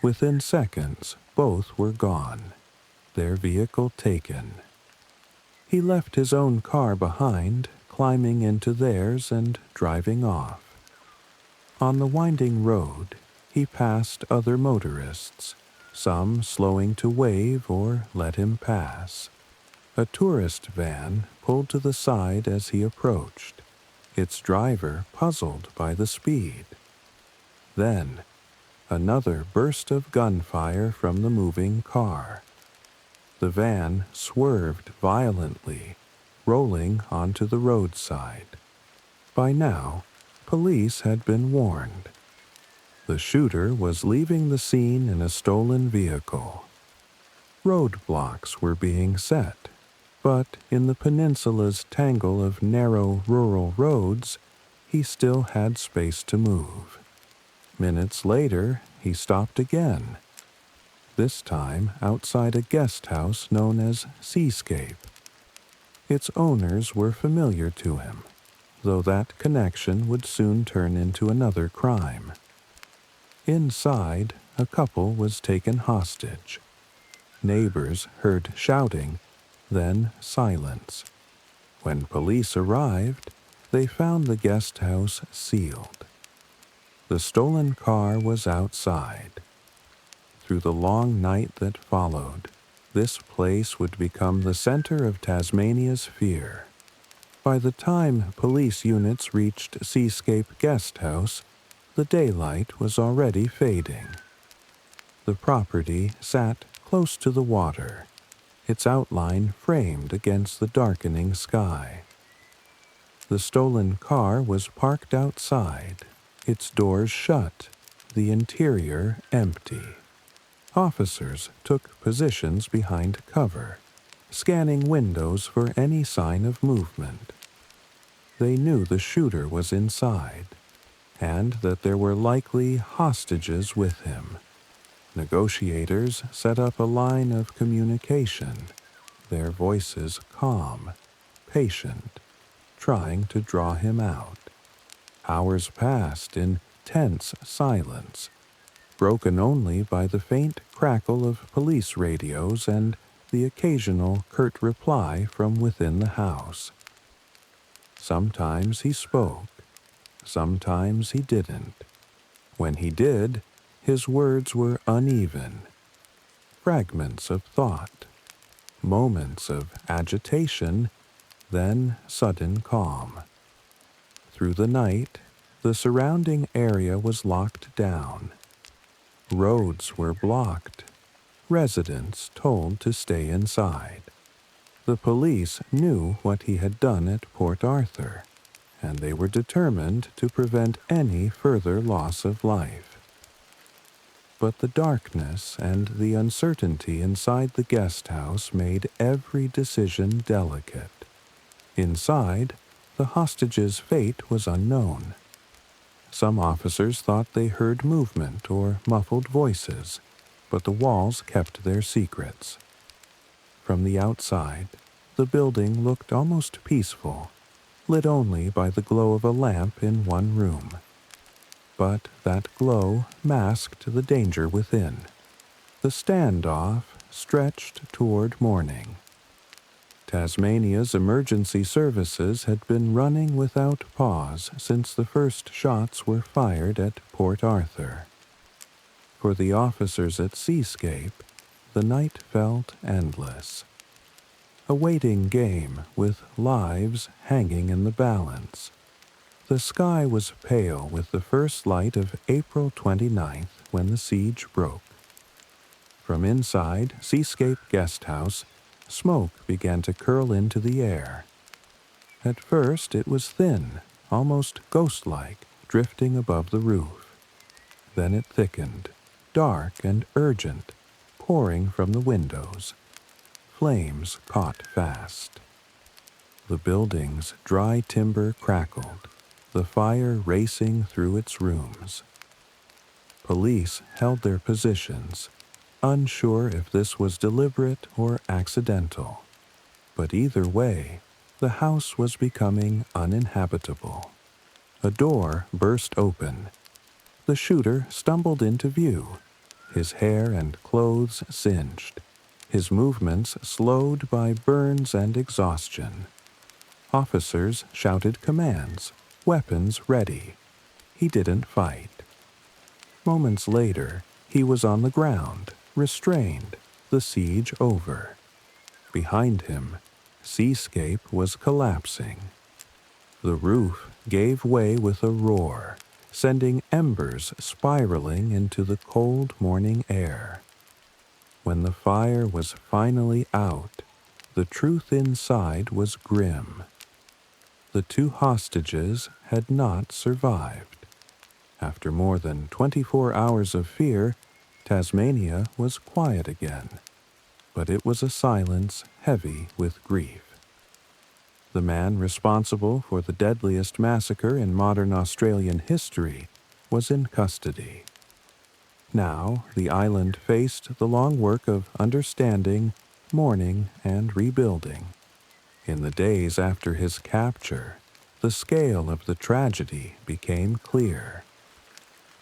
Within seconds, both were gone, their vehicle taken. He left his own car behind, climbing into theirs and driving off. On the winding road, he passed other motorists, some slowing to wave or let him pass. A tourist van pulled to the side as he approached, its driver puzzled by the speed. Then, another burst of gunfire from the moving car. The van swerved violently, rolling onto the roadside. By now, police had been warned. The shooter was leaving the scene in a stolen vehicle. Roadblocks were being set, but in the peninsula's tangle of narrow rural roads, he still had space to move. Minutes later, he stopped again, this time outside a guest house known as Seascape. Its owners were familiar to him, though that connection would soon turn into another crime. Inside, a couple was taken hostage. Neighbors heard shouting, then silence. When police arrived, they found the guest house sealed. The stolen car was outside. Through the long night that followed, this place would become the center of Tasmania's fear. By the time police units reached Seascape Guest House, the daylight was already fading. The property sat close to the water, its outline framed against the darkening sky. The stolen car was parked outside, its doors shut, the interior empty. Officers took positions behind cover, scanning windows for any sign of movement. They knew the shooter was inside, and that there were likely hostages with him. Negotiators set up a line of communication, their voices calm, patient, trying to draw him out. Hours passed in tense silence, broken only by the faint crackle of police radios and the occasional curt reply from within the house. Sometimes he spoke, sometimes he didn't. When he did, his words were uneven, fragments of thought, moments of agitation, then sudden calm. Through the night, the surrounding area was locked down. Roads were blocked, residents told to stay inside. The police knew what he had done at Port Arthur, and they were determined to prevent any further loss of life. But the darkness and the uncertainty inside the guest house made every decision delicate. Inside, the hostage's fate was unknown. Some officers thought they heard movement or muffled voices, but the walls kept their secrets. From the outside, the building looked almost peaceful, lit only by the glow of a lamp in one room. But that glow masked the danger within. The standoff stretched toward morning. Tasmania's emergency services had been running without pause since the first shots were fired at Port Arthur. For the officers at Seascape, the night felt endless. A waiting game with lives hanging in the balance. The sky was pale with the first light of April 29th when the siege broke. From inside Seascape Guest House, smoke began to curl into the air. At first it was thin, almost ghost-like, drifting above the roof. Then it thickened, dark and urgent, pouring from the windows. Flames caught fast. The building's dry timber crackled, the fire racing through its rooms. Police held their positions, unsure if this was deliberate or accidental. But either way, the house was becoming uninhabitable. A door burst open. The shooter stumbled into view, his hair and clothes singed, his movements slowed by burns and exhaustion. Officers shouted commands, weapons ready. He didn't fight. Moments later, he was on the ground, restrained, the siege over. Behind him, Seascape was collapsing. The roof gave way with a roar, sending embers spiraling into the cold morning air. When the fire was finally out, the truth inside was grim. The two hostages had not survived. After more than 24 hours of fear, Tasmania was quiet again, but it was a silence heavy with grief. The man responsible for the deadliest massacre in modern Australian history was in custody. Now the island faced the long work of understanding, mourning, and rebuilding. In the days after his capture, the scale of the tragedy became clear.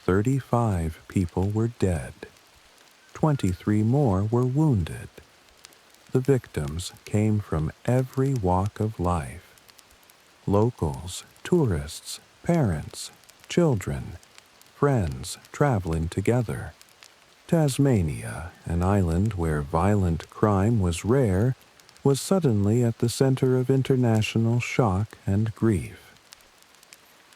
35 people were dead. 23 more were wounded. The victims came from every walk of life, Locals, tourists, parents, children, friends traveling together. Tasmania, an island where violent crime was rare, was suddenly at the center of international shock and grief.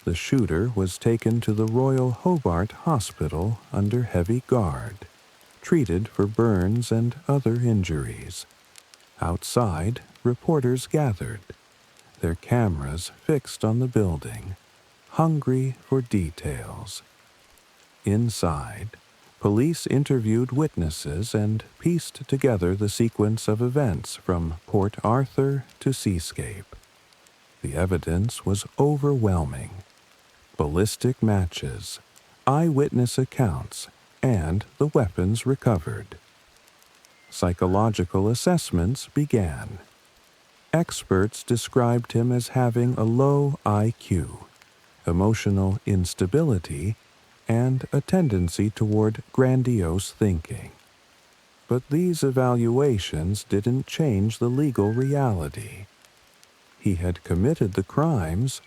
The shooter was taken to the Royal Hobart Hospital under heavy guard, treated for burns and other injuries. Outside, reporters gathered, their cameras fixed on the building, hungry for details. Inside, police interviewed witnesses and pieced together the sequence of events from Port Arthur to Seascape. The evidence was overwhelming. Ballistic matches, eyewitness accounts, and the weapons recovered. Psychological assessments began. Experts described him as having a low IQ, emotional instability, and a tendency toward grandiose thinking. But these evaluations didn't change the legal reality. He had committed the crimes,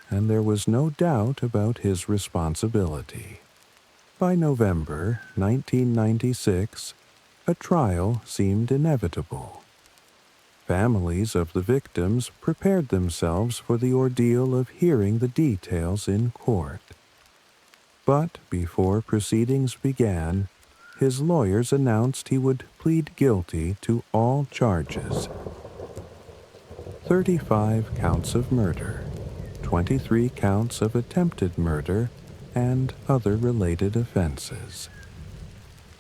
and there was no doubt about his responsibility. By November 1996, a trial seemed inevitable. Families of the victims prepared themselves for the ordeal of hearing the details in court. But before proceedings began, his lawyers announced he would plead guilty to all charges. 35 counts of murder, 23 counts of attempted murder, and other related offenses.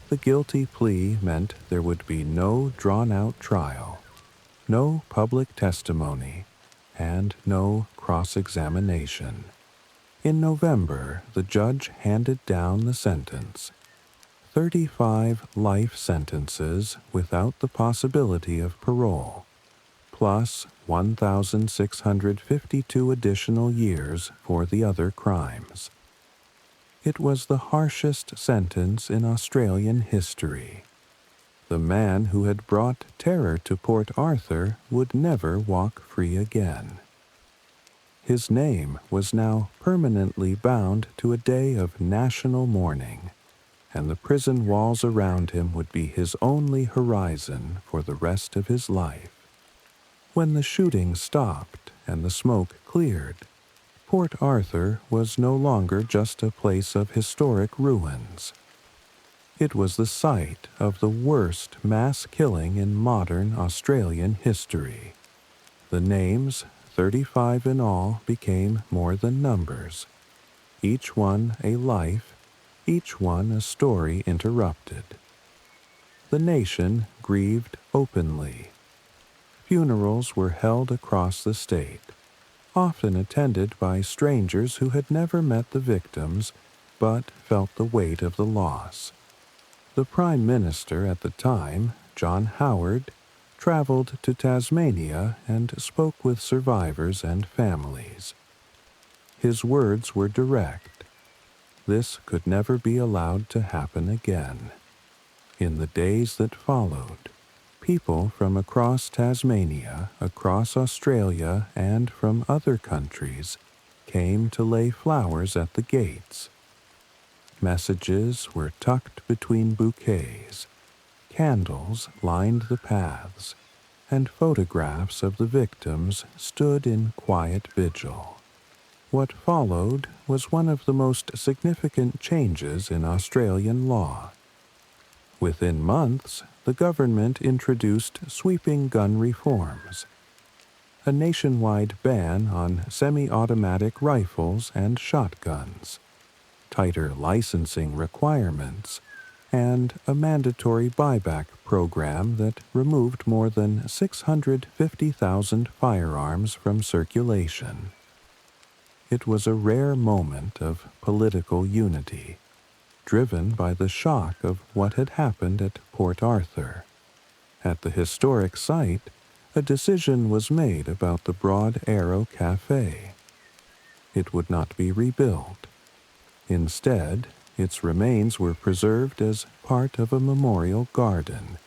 The guilty plea meant there would be no drawn-out trial, no public testimony, and no cross-examination. In November, the judge handed down the sentence. 35 life sentences without the possibility of parole, plus 1,652 additional years for the other crimes. It was the harshest sentence in Australian history. The man who had brought terror to Port Arthur would never walk free again. His name was now permanently bound to a day of national mourning, and the prison walls around him would be his only horizon for the rest of his life. When the shooting stopped and the smoke cleared, Port Arthur was no longer just a place of historic ruins. It was the site of the worst mass killing in modern Australian history. The names, 35 in all, became more than numbers. Each one a life, each one a story interrupted. The nation grieved openly. Funerals were held across the state, often attended by strangers who had never met the victims but felt the weight of the loss. The Prime Minister at the time, John Howard, traveled to Tasmania and spoke with survivors and families. His words were direct. This could never be allowed to happen again. In the days that followed, people from across Tasmania, across Australia, and from other countries came to lay flowers at the gates. Messages were tucked between bouquets, candles lined the paths, and photographs of the victims stood in quiet vigil. What followed was one of the most significant changes in Australian law. Within months, the government introduced sweeping gun reforms, a nationwide ban on semi-automatic rifles and shotguns, tighter licensing requirements, and a mandatory buyback program that removed more than 650,000 firearms from circulation. It was a rare moment of political unity, driven by the shock of what had happened at Port Arthur. At the historic site, a decision was made about the Broad Arrow Cafe. It would not be rebuilt. Instead, its remains were preserved as part of a memorial garden.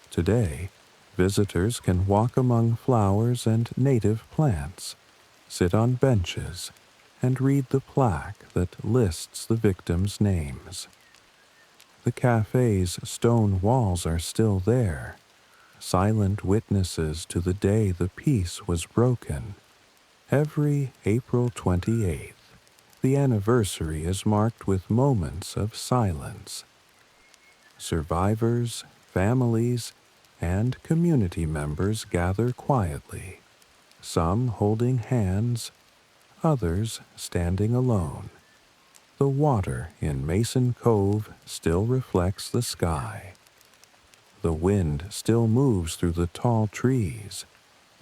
Today, visitors can walk among flowers and native plants. sit on benches, and read the plaque that lists the victims' names. The cafe's stone walls are still there, silent witnesses to the day the peace was broken. Every April 28th, the anniversary is marked with moments of silence. Survivors, families, and community members gather quietly, some holding hands, others standing alone. The water in Mason Cove still reflects the sky. The wind still moves through the tall trees,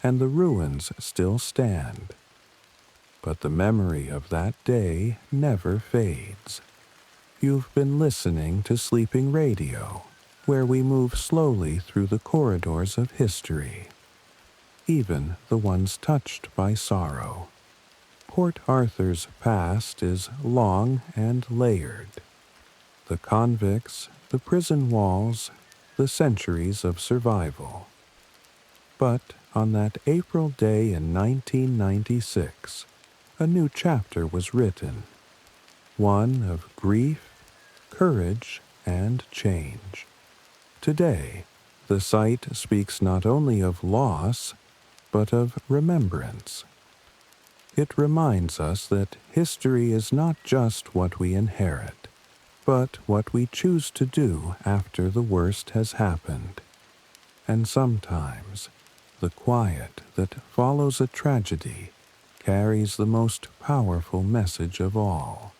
and the ruins still stand. But the memory of that day never fades. You've been listening to Sleeping Radio, where we move slowly through the corridors of history, even the ones touched by sorrow. Port Arthur's past is long and layered. The convicts, the prison walls, the centuries of survival. But on that April day in 1996, a new chapter was written, one of grief, courage, and change. Today, the site speaks not only of loss, but of remembrance. It reminds us that history is not just what we inherit, but what we choose to do after the worst has happened. And sometimes, the quiet that follows a tragedy carries the most powerful message of all.